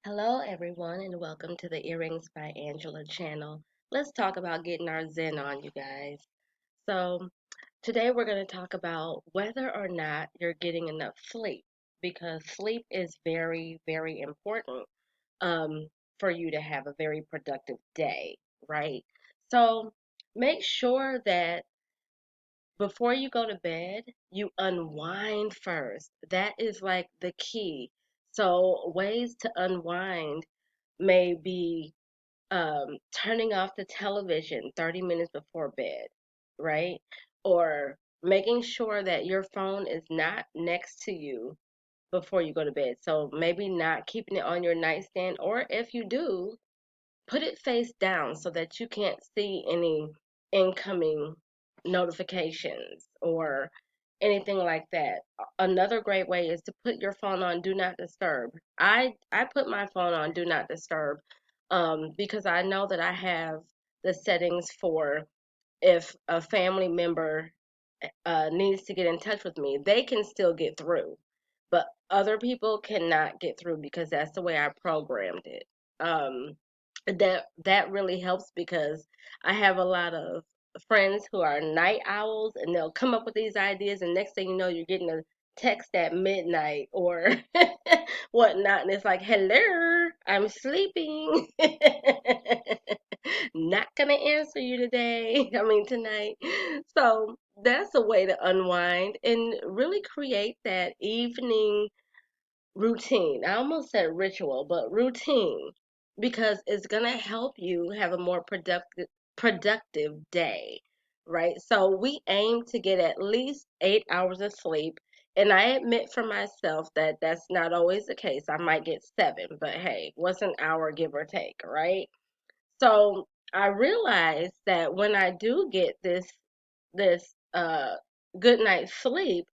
Hello, everyone, and welcome to the Earrings by Angela channel. Let's talk about getting our Zen on, you guys. So, today we're going to talk about whether or not you're getting enough sleep because sleep is very, very important um, for you to have a very productive day, right? So, make sure that before you go to bed, you unwind first. That is like the key. So, ways to unwind may be turning off the television 30 minutes before bed, right? Or making sure that your phone is not next to you before you go to bed. So maybe not keeping it on your nightstand, or if you do, put it face down so that you can't see any incoming notifications or anything like that. Another great way is to put your phone on do not disturb. I put my phone on do not disturb because I know that I have the settings for if a family member needs to get in touch with me, they can still get through, but other people cannot get through because that's the way I programmed it. That really helps because I have a lot of friends who are night owls and they'll come up with these ideas and next thing you know you're getting a text at midnight or whatnot and it's like hello, I'm sleeping. Not gonna answer you today. I mean tonight. So that's a way to unwind and really create that evening routine. I almost said ritual, but routine because it's going to help you have a more productive day, right? So we aim to get at least 8 hours of sleep, and I admit for myself that that's not always the case. I might get 7, but hey, what's an hour give or take, right? So I realized that when I do get this good night's sleep,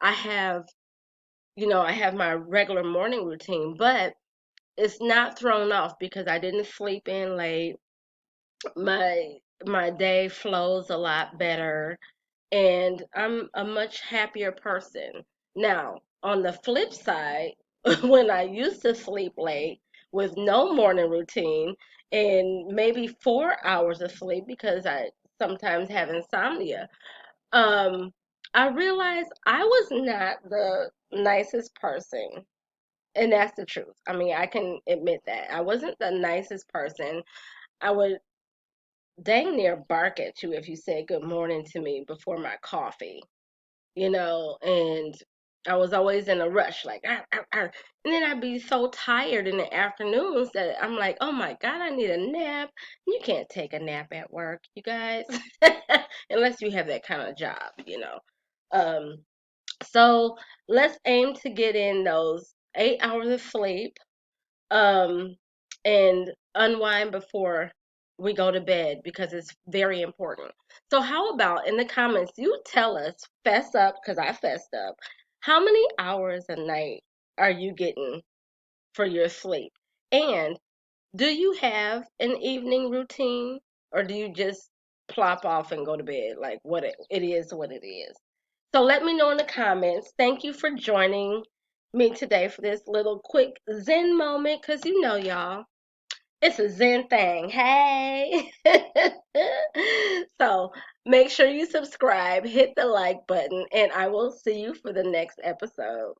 I have I have my regular morning routine, but it's not thrown off because I didn't sleep in late. My day flows a lot better and I'm a much happier person. Now, on the flip side, when I used to sleep late with no morning routine and maybe 4 hours of sleep because I sometimes have insomnia, um, I realized I was not the nicest person. And that's the truth. I mean, I can admit that. I wasn't the nicest person. I would dang near bark at you if you said good morning to me before my coffee, and I was always in a rush, like, "Arr, arr, arr." And then I'd be so tired in the afternoons that I'm like, oh my God, I need a nap. You can't take a nap at work, you guys, unless you have that kind of job. Um, so let's aim to get in those 8 hours of sleep um, and unwind before we go to bed because it's very important. So, how about in the comments, you tell us, fess up, because I fessed up, how many hours a night are you getting for your sleep? And do you have an evening routine or do you just plop off and go to bed like it is what it is? So let me know in the comments. Thank you for joining me today for this little quick Zen moment because y'all, it's a Zen thing. Hey. So make sure you subscribe, hit the like button, and I will see you for the next episode.